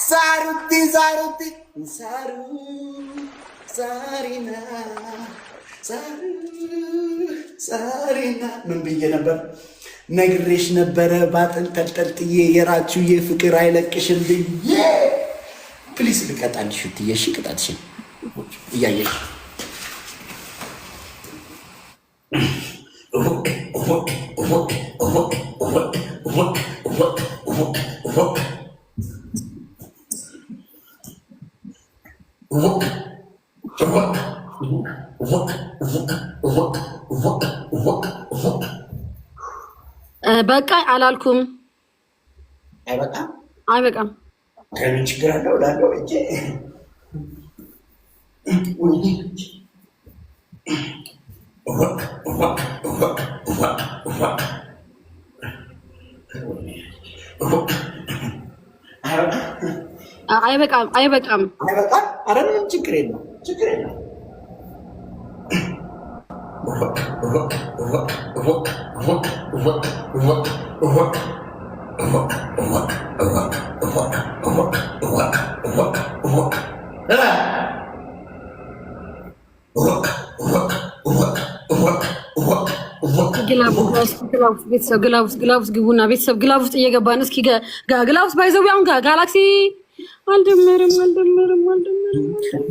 Saruti, Saruti, Saru, Sarina, Saru, Sarina. ምን ብዬ ነበር? ነግሬሽ ነበረ ባጥን ተንጠልጥዬ የራችሁዬ ፍቅር አይለቅሽም ብዬ። ፕሊስ ልቀጣልሽ እትዬ፣ እሺ ቅጣትሽን እያየሽ በቃ አላልኩም። አይበቃም አይበቃም። ከምን ችግር አለው እላለሁ እንጂ አይበቃም አይበቃም አይበቃም። ኧረ ምንም ችግር የለም ችግር የለም። ቤተሰብ ግላውስ ግቡና ቤተሰብ ግላብ ውስጥ እየገባን እስኪ ግላውስ ባይዘው አሁን ጋላክሲ አልደመርም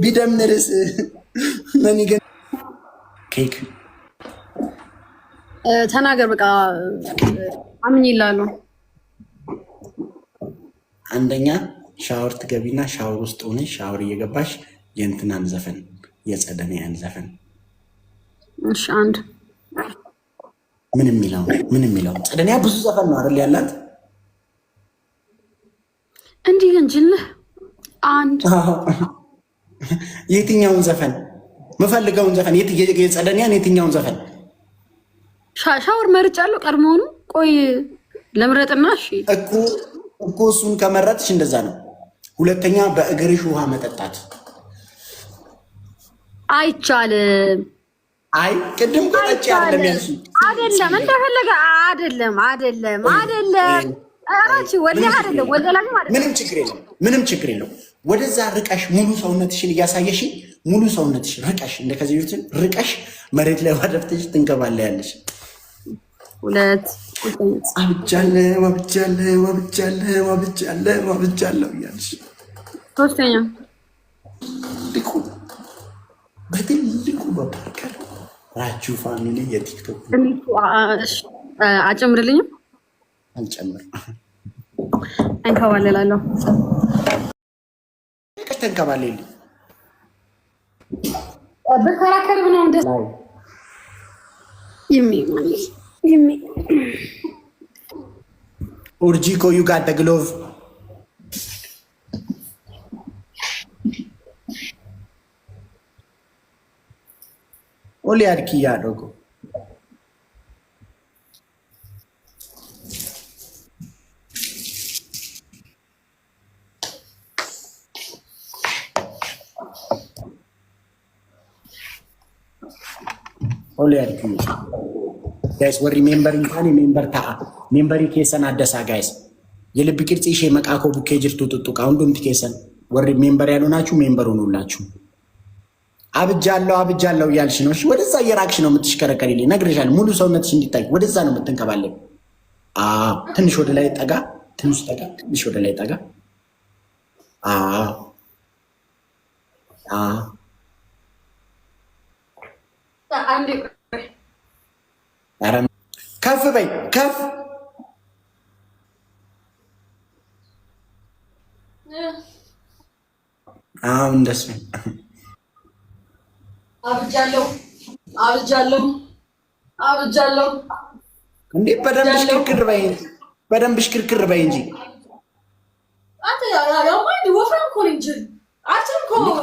ቢደምርስ ምን ይገ ኬክ ተናገር በቃ አምኝ ይላሉ። አንደኛ ሻወር ትገቢና ሻወር ውስጥ ሆነሽ ሻወር እየገባሽ የእንትናን ዘፈን የጸደኒያን ዘፈን እሺ አንድ ምን የሚለው ጸደኒያ ብዙ ዘፈን ነው አይደል ያላት? እንዲህ እንጅልህ አንድ የትኛውን ዘፈን መፈልገውን ዘፈን የጸደኒያን የትኛውን ዘፈን ሻወር መርጫለሁ ቀድሞውኑ። ቆይ ለምረጥና እሺ እኮ እሱን ከመረጥሽ እንደዛ ነው። ሁለተኛ በእግርሽ ውሃ መጠጣት አይቻልም። አይ ቅድም ቆጣጭ አይደለም ያልሽ አይደለም እንደፈለገ አይደለም አራቺ ወላሂ አይደለም ወላሂ ማለት ምንም ችግር የለም። ወደዛ ርቀሽ ሙሉ ሰውነትሽን እያሳየሽ ሙሉ ሰውነትሽን ርቀሽ እንደከዚህ ርቀሽ መሬት ላይ ዋደፍተሽ ትንከባለያለሽ። ሁለት ወብጃለሁ እያልሽ ሶስተኛ በትልቁ በፓርከር ራቹ ፋሚሊ የቲክቶክ አጨምርልኝም አልጨምር እንከባለላለሁ ተንከባለልኝ በከራከር ነው እንደ ይሚ ኡርጂኮ ዩ ጋት ዘ ግሎቭ ኦሊ አድኪያ ዶጎ ኦሊ አድኪያ ጋይስ ወሪ ሜምበሪንግ ታኒ ሜምበር ታአ ሜምበሪ ኬሰን አደሳ ጋይስ የልብ ቅርጽ ይሼ መቃኮ ቡኬ ጅርቱ ጥጡቃ ሁንዱም ኬሰን ወሪ ሜምበር ያሉናችሁ ሜምበር ሆኑላችሁ። አብጃለሁ እያልሽ ነው። እሺ ወደዛ እየራቅሽ ነው የምትሽከረከሪልኝ። ነግሬሻለሁ። ሙሉ ሰውነትሽ እንዲታይ ወደዛ ነው የምትንከባለኝ። ትንሽ ወደ ላይ ጠጋ፣ ትንሽ ወደ ላይ ጠጋ። ከፍ በይ ከፍ እንደሱ አብጃለሁ እንዴ! በደንብ ሽክርክር በይ እንጂ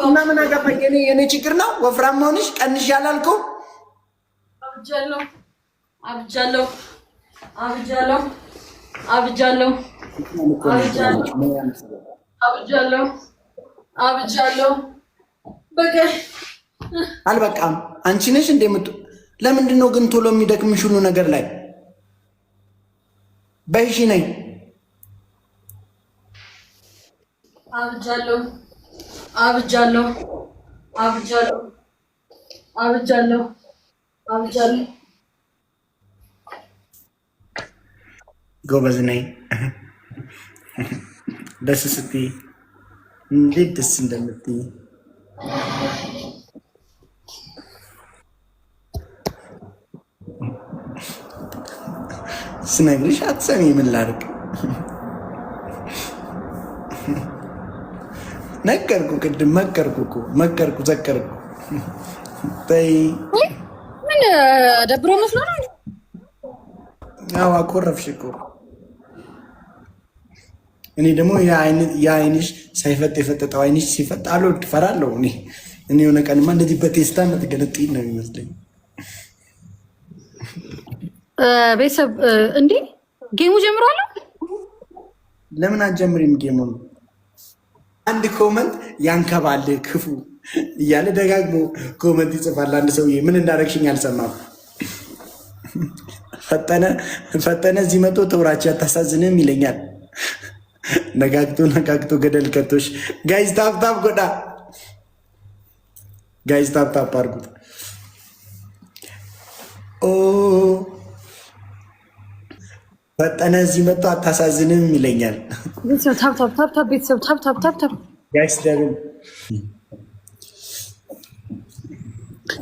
እና ምን አገባኝ? የኔ ችግር ነው ወፍራም መሆንሽ። ቀንሽ ያላልከው አብጃለሁ በቃ አልበቃም። አንቺ ነሽ እንደምት ለምንድን ነው ግን ቶሎ የሚደክምሽ ሁሉ ነገር ላይ በይሺ ነኝ አብጃለሁ አብጃለሁ አብጃለሁ አብጃለሁ አብጃለሁ። ጎበዝ ነኝ። ደስ ስትይ እንዴት ደስ እንደምትይ ስነግርሽ አትሰሚ። ምን ላድርግ? ነገርኩ፣ ቅድም መከርኩ፣ ዘከርኩ። ተይ ምን ደብሮ መስሎ ነው? ያው አኮረፍሽ እኮ። እኔ ደግሞ የአይንሽ ሳይፈጥ የፈጠጠው አይንሽ ሲፈጥ አልወድ ፈራለሁ። እኔ የሆነ ቀንማ እንደዚህ በቴስታ የምትገነጥይ ነው የሚመስለኝ። ቤተሰብ እንዴ ጌሙ ጀምሯለሁ። ለምን አትጀምሪም ጌሙን? አንድ ኮመንት ያንከባል ክፉ እያለ ደጋግሞ ኮመንት ይጽፋል። አንድ ሰውዬ ምን እንዳረግሽኝ አልሰማም። ፈጠነ እዚህ መቶ ተውራች አታሳዝንም ይለኛል። ነጋግቶ ገደል ከቶሽ። ጋይዝ ታፕታፕ ጎዳ፣ ጋይዝ ታፕታፕ አድርጉት። ፈጠነ እዚህ መቶ አታሳዝንም ይለኛል። ቤተሰብ ታፕታፕ ቤተሰብ ታፕታፕ ጋይስ ደብል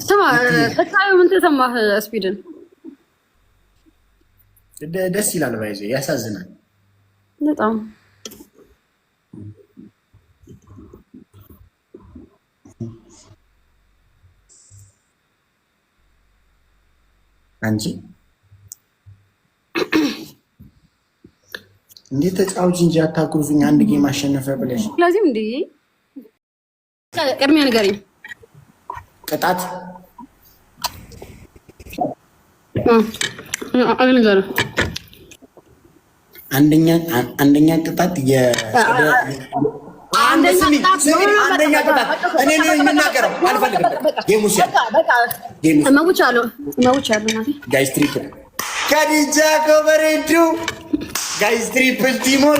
ስማ፣ ተታዩ ምን ተሰማህ? ስፒድን ደስ ይላል፣ ባይዘ ያሳዝናል በጣም። አንቺ እንዴት ተጫውጂ እንጂ አታኩርፊኝ። አንድ ጌም አሸነፈ ብለሽ ለዚህም እንዴ ቅድሚያ ንገረኝ። ቅጣት አንደኛ ቅጣት አንደኛ ቅጣት እኔ ነው የምናገረው። አልፈልግም። ጌሙ ጋይስ ትሪፕል ከዲጃ ኮበሬዱ ጋይስ ትሪፕል ቲሞር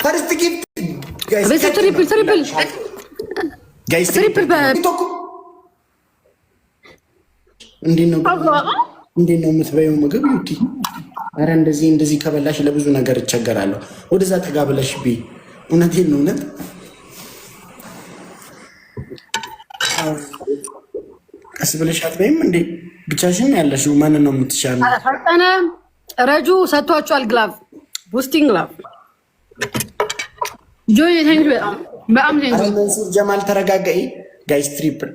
ፈርስት ጊፍት ጋይስ ትሪፕል ጋይስ ትሪፕል እንዴት ነው የምትበይው ምግብ ዩቲ? አረ እንደዚህ ከበላሽ ለብዙ ነገር እቸገራለሁ። ወደዛ ጠጋ ብለሽ ቢ እውነቴን ነው። እውነት ቀስ ብለሽ አትበይም እንዴ? ብቻሽን ያለሽው ማንን ነው የምትሻለው? ፈጠነ ረጁ ሰጥቷቸዋል። ግላቭ ቡስቲንግ ግላቭ ጆይ ታንክ በጣም መንሱር ጀማል ተረጋጋይ ጋይስ ትሪፕል